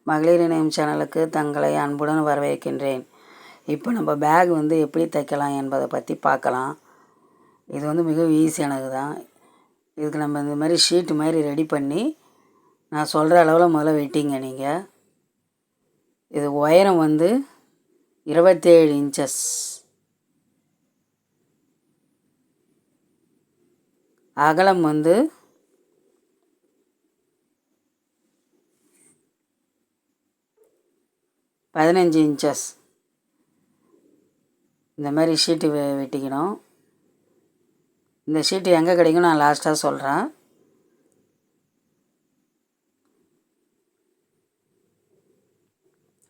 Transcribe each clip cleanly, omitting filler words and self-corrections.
மகளிர் இணையம் சேனலுக்கு தங்களை அன்புடன் வரவேற்கின்றேன். இப்போ நம்ம பேக் எப்படி தைக்கலாம் என்பதை பற்றி பார்க்கலாம். இது மிகவும் ஈஸியானது தான். இதுக்கு நம்ம இந்த மாதிரி ஷீட்டு மாதிரி ரெடி பண்ணி நான் சொல்கிற அளவில் முதல்ல வெட்டிங்க நீங்கள். இது உயரம் 27 இன்ச்சஸ், அகலம் 15 இன்ச்சஸ். இந்த மாதிரி ஷீட்டு வெட்டிக்கணும். இந்த ஷீட்டு எங்கே கிடைக்கும் நான் லாஸ்ட்டாக சொல்கிறேன்.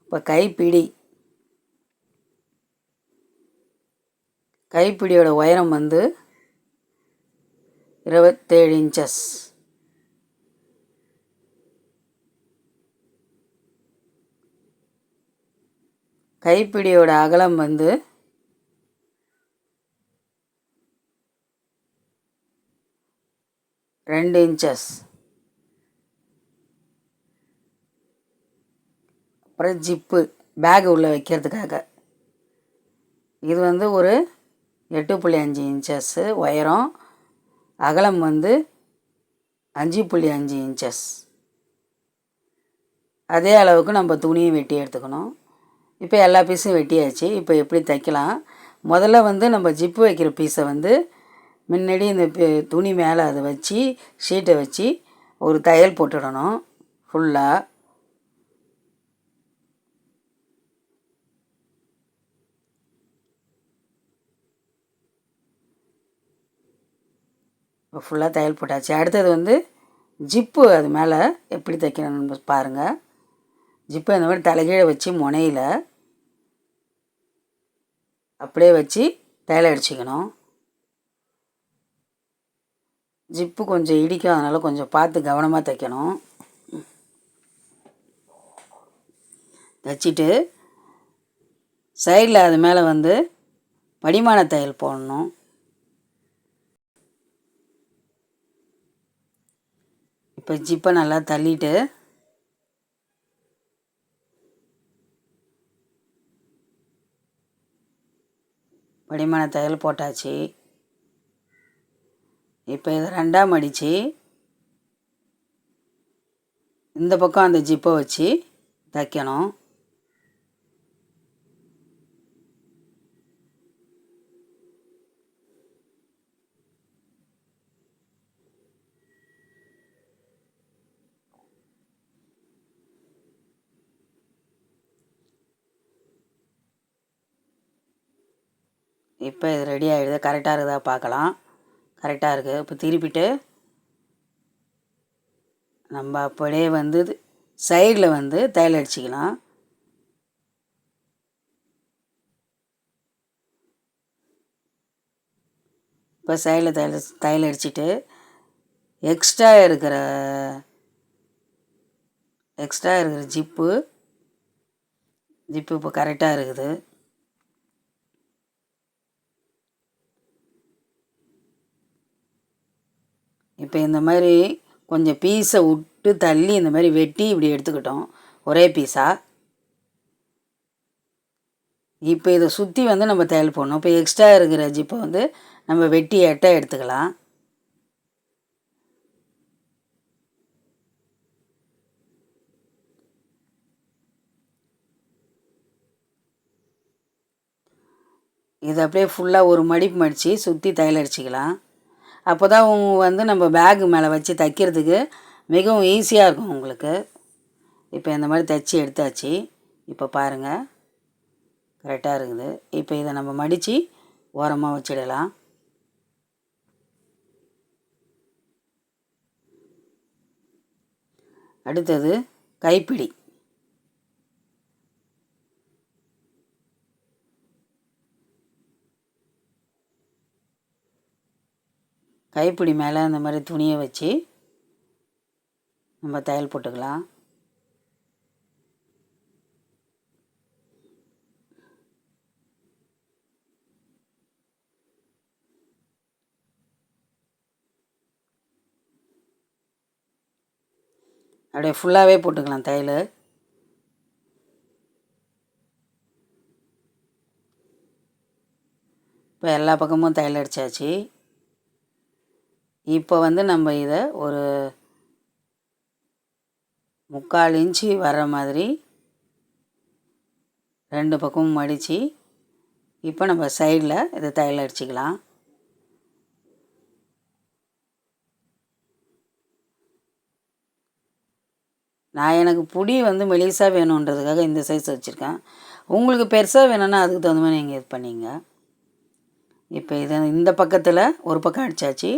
இப்போ கைப்பிடியோட உயரம் 27 இன்ச்சஸ். கைப்பிடியோட அகலம் 2 இன்ச்சஸ். அப்புறம் ஜிப்பு பேக் உள்ளே வைக்கிறதுக்காக இது ஒரு 8.5 இன்ச்சஸ்ஸு உயரம், அகலம் 5.5 இன்ச்சஸ். அதே அளவுக்கு நம்ம துணியை வெட்டி எடுத்துக்கணும். இப்போ எல்லா பீஸும் வெட்டியாச்சு. இப்போ எப்படி தைக்கலாம்? முதல்ல நம்ம ஜிப்பு வைக்கிற பீஸை முன்னாடி இந்த துணி மேலே அதை வச்சு ஷீட்டை வச்சு ஒரு தையல் போட்டுடணும் ஃபுல்லாக. இப்போ ஃபுல்லாக தையல் போட்டாச்சு. அடுத்தது ஜிப்பு அது மேலே எப்படி தைக்கணும்னு பாருங்கள். ஜிப்பை இந்த மாதிரி தலைகீழ வச்சு முனையில் அப்படியே வச்சு தையல் அடிச்சிக்கணும். ஜிப்பு கொஞ்சம் இடிக்கும், அதனால் கொஞ்சம் பார்த்து கவனமாக தைக்கணும். தைச்சிட்டு சைடில் அது மேலே படிமான தையல் போடணும். இப்போ ஜிப்பை நல்லா தள்ளிட்டு படிமான தையல் போட்டாச்சு. இப்போ இதை 2ஆக மடித்து இந்த பக்கம் அந்த ஜிப்பை வச்சு தைக்கணும். இப்போ இது ரெடி ஆகிடுது. கரெக்டாக இருக்குதா பார்க்கலாம். கரெக்டாக இருக்குது. இப்போ திருப்பிட்டு நம்ம அப்படியே சைடில் தையல் அடிச்சிக்கலாம். இப்போ சைடில் தையல் அடிச்சுட்டு எக்ஸ்ட்ரா இருக்கிற ஜிப்பு இப்போ கரெக்டாக இருக்குது. இப்போ இந்த மாதிரி கொஞ்சம் பீஸை விட்டு தள்ளி இந்த மாதிரி வெட்டி இப்படி எடுத்துக்கிட்டோம் ஒரே பீஸாக. இப்போ இதை சுற்றி நம்ம தையல் போடணும். இப்போ எக்ஸ்ட்ரா இருக்கிற ஜிப்பை நம்ம வெட்டி எடுத்துக்கலாம். இது அப்படியே ஃபுல்லாக ஒரு மடிப்பு மடித்து சுற்றி தையல் அடிச்சிக்கலாம். அப்போ தான் நம்ம பேகு மேலே வச்சு தைக்கிறதுக்கு மிகவும் ஈஸியாக இருக்கும் உங்களுக்கு. இப்போ இந்த மாதிரி தைச்சி எடுத்தாச்சு. இப்போ பாருங்கள் கரெக்டாக இருக்குது. இப்போ இதை நம்ம மடித்து ஓரமாக வச்சிடலாம். அடுத்தது கைப்பிடி. கைப்பிடி மேலே இந்த மாதிரி துணியை வச்சு நம்ம தையல் போட்டுக்கலாம். அப்படியே ஃபுல்லாகவே போட்டுக்கலாம் தையல். இப்போ எல்லா பக்கமும் தையல் அடித்தாச்சு. இப்போ வந்து நம்ம இதை ஒரு 3/4 இன்ச்சு வர்ற மாதிரி 2 பக்கமும் மடித்து இப்போ நம்ம சைடில் இதை தையல் அடிச்சுக்கலாம். எனக்கு புடி வந்து மெலிசாக வேணுன்றதுக்காக இந்த சைஸ் வச்சுருக்கேன். உங்களுக்கு பெருசாக வேணும்னா அதுக்கு தகுந்த மாதிரி நீங்கள் இது பண்ணிங்க. இப்போ இதை இந்த பக்கத்தில் ஒரு பக்கம் அடித்தாச்சு.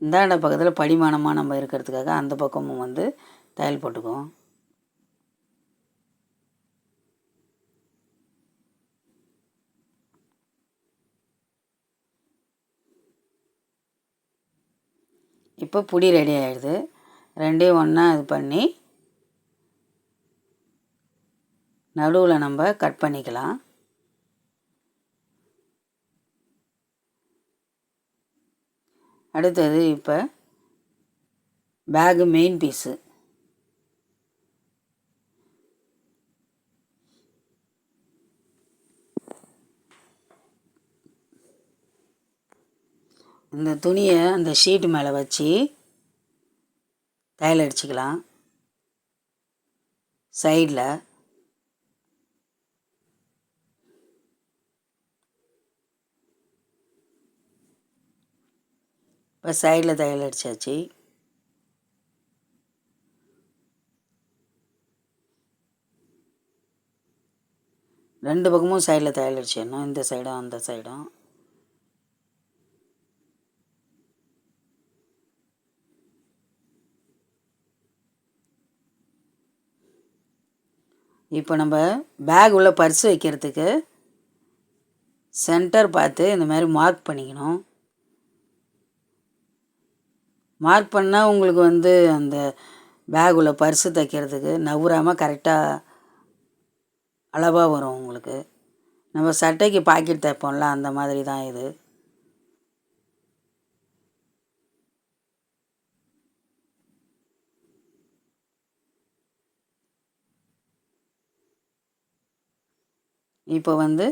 இந்தாண்ட பக்கத்தில் படிமானமாக நம்ம இருக்கிறதுக்காக அந்த பக்கமும் வந்து தையல் போட்டுக்குவோம். இப்போ புடி ரெடி ஆகிடுது. ரெண்டையும் ஒன்றா இது பண்ணி நடுவில் நம்ம கட் பண்ணிக்கலாம். அடுத்தது இப்போ பேகு மெயின் பீஸு. இந்த துணியை அந்த ஷீட்டு மேலே வச்சு தையல் அடிச்சுக்கலாம். சைடில் இப்போ சைடில் தையல் அடித்தாச்சு. ரெண்டு பக்கமும் சைடில் தையல் அடிச்சிடணும், இந்த சைடும் அந்த சைடும். இப்போ நம்ம பேக் உள்ள பர்ஸ் வைக்கிறதுக்கு சென்டர் பார்த்து இந்த மாதிரி மார்க் பண்ணிக்கணும். மார்க் பண்ணால் உங்களுக்கு வந்து அந்த பேக் உள்ள பர்ஸு தைக்கிறதுக்கு நவுறாமல் கரெக்டாக அளவாக வரும் உங்களுக்கு. நம்ம சட்டைக்கு பாக்கெட் தைப்போம்ல, அந்த மாதிரி தான் இது. இப்போ வந்து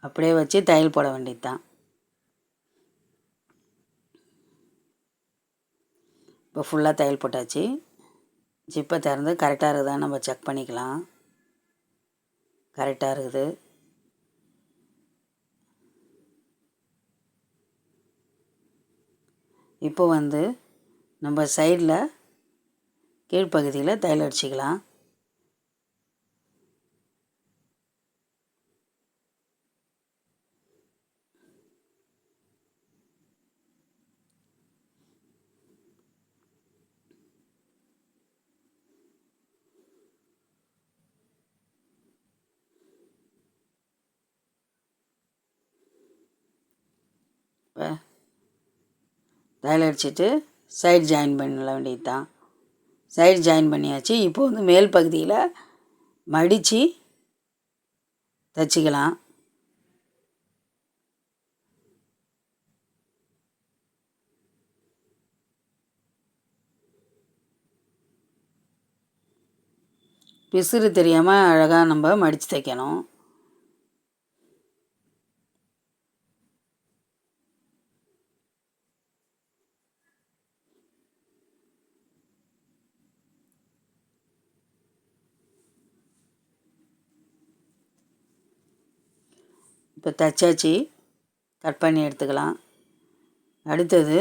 அப்படியே வச்சு தையல் போட வேண்டியது தான். இப்போ ஃபுல்லாக தையல் போட்டாச்சு. ஜிப்பை திறந்து கரெக்டாக இருக்குதான்னு நம்ம செக் பண்ணிக்கலாம். கரெக்டாக இருக்குது. இப்போ வந்து நம்ம சைடில் கீழ்ப்பகுதியில் தையல் அடிச்சிக்கலாம். இப்போ தையல் அடிச்சுட்டு சைடு ஜாயின் பண்ண வேண்டியது தான். சைடு ஜாயின் பண்ணியாச்சு. இப்போ வந்து மேல் பகுதியில் மடித்து தைச்சிக்கலாம். பிசுறு தெரியாமல் அழகாக நம்ம மடித்து தைக்கணும். இப்போ தைச்சாச்சு, கட் பண்ணி எடுத்துக்கலாம். அடுத்தது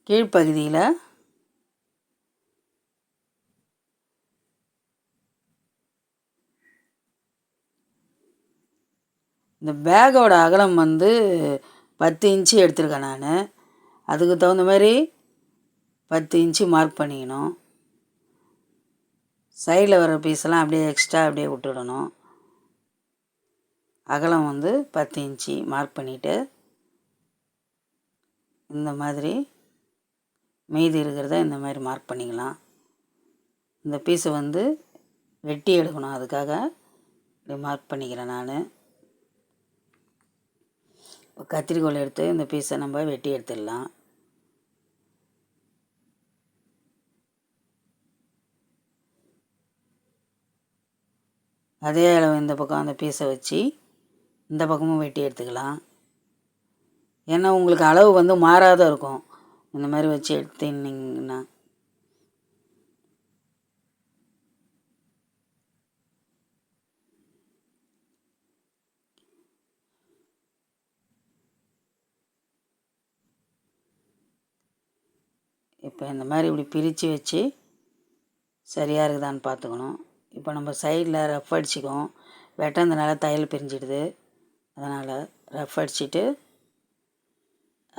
கீழ்ப்பகுதியில் இந்த பேக்கோட அகலம் வந்து 10 இன்ச்சு எடுத்திருக்கேன் நான். அதுக்கு தகுந்த மாதிரி 10 இன்ச்சு மார்க் பண்ணிக்கணும். சைடில் வர பீஸெல்லாம் அப்படியே எக்ஸ்ட்ரா அப்படியே விட்டுடணும். அகலம் வந்து 10 இன்ச்சு மார்க் பண்ணிவிட்டு இந்த மாதிரி மீதி இருக்கிறத இந்த மாதிரி மார்க் பண்ணிக்கலாம். இந்த பீஸை வந்து வெட்டி எடுக்கணும். அதுக்காக இப்படி மார்க் பண்ணிக்கிறேன் நான். இப்போ கத்திரிக்கோல் எடுத்து இந்த பீஸை நம்ம வெட்டி எடுத்துடலாம். அதே அளவு இந்த பக்கம் அந்த பீஸை வச்சு இந்த பக்கமும் வெட்டி எடுத்துக்கலாம். ஏன்னா உங்களுக்கு அளவு வந்து மாறாத இருக்கும் இந்த மாதிரி வச்சு எடுத்தீங்கன்னா. இப்போ இந்த மாதிரி இப்படி பிரித்து வச்சு சரியாக இருக்குதான்னு பார்த்துக்கணும். இப்போ நம்ம சைடில் ரஃப் அடிச்சிக்கும், வெட்டந்தனால தையல் பிரிஞ்சிடுது. அதனால் ரஃப் அடிச்சுட்டு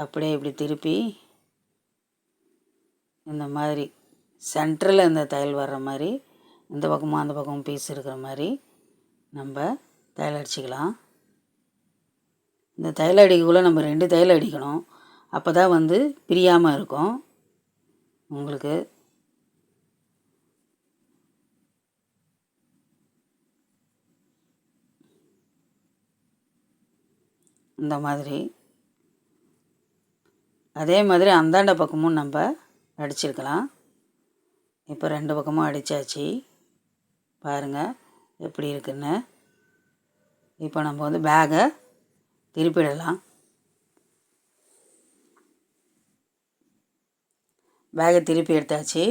அப்படியே இப்படி திருப்பி இந்த மாதிரி சென்டரில் இந்த தையல் வர்ற மாதிரி இந்த பக்கமும் அந்த பக்கமும் பீஸ் இருக்கிற மாதிரி நம்ம தையல் அடிச்சிக்கலாம். இந்த தையல் அடிக்கக்குள்ளே நம்ம 2 தையல் அடிக்கணும். அப்போ தான் வந்து பிரியாமல் இருக்கும் உங்களுக்கு. இந்த மாதிரி அதே மாதிரி அந்தாண்ட பக்கமும் நம்ம அடிச்சிருக்கலாம். இப்போ 2 பக்கமும் அடித்தாச்சு, பாருங்கள் எப்படி இருக்குன்னு. இப்போ நம்ம வந்து பேகை திருப்பிடலாம். பேகை திருப்பி எடுத்தாச்சு.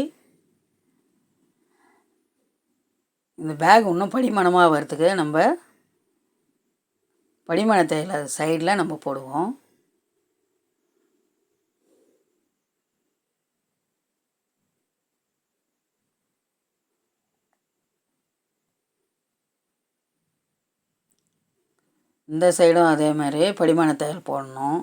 இந்த பேக் இன்னும் படிமானமாக வரத்துக்கு நம்ம படிமான தையல் சைடில் நம்ம போடுவோம். இந்த சைடும் அதே மாதிரி படிமான தையல் போடணும்.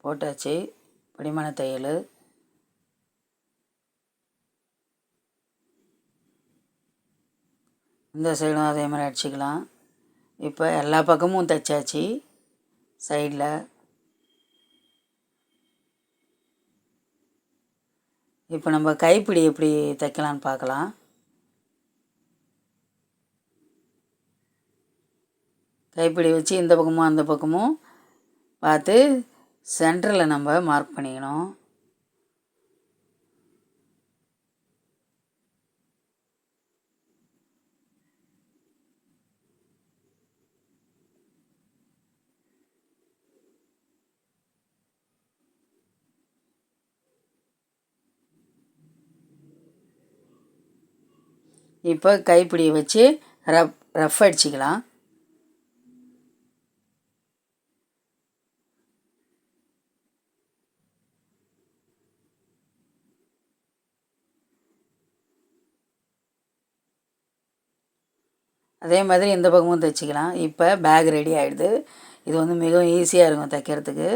போட்டாச்சு படிமான தையல். இந்த சைடும் அதே மாதிரி அடிச்சுக்கலாம். இப்போ எல்லா பக்கமும் தைச்சாச்சு சைடில். இப்போ நம்ம கைப்பிடி எப்படி தைக்கலான்னு பார்க்கலாம். கைப்பிடி வச்சு இந்த பக்கமும் அந்த பக்கமும் பார்த்து சென்டரில் நம்ம மார்க் பண்ணிக்கணும். இப்போ கைப்பிடியை வச்சு ரஃப் அடிச்சிக்கலாம். அதே மாதிரி இந்த பக்கமும் தைச்சிக்கலாம். இப்போ பேக் ரெடி ஆகிடுது. இது வந்து மிகவும் ஈஸியாக இருக்கும் தைக்கிறதுக்கு.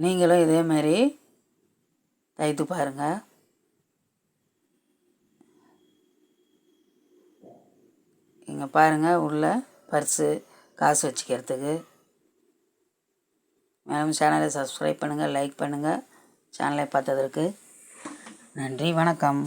நீங்களும் இதே மாதிரி தைத்து பாருங்கள். இங்கே பாருங்கள், உள்ள பர்ஸு காசு வச்சுக்கிறதுக்கு. மேலும் சேனலை சப்ஸ்கிரைப் பண்ணுங்கள், லைக் பண்ணுங்கள். சேனலை பார்த்ததற்கு நன்றி, வணக்கம்.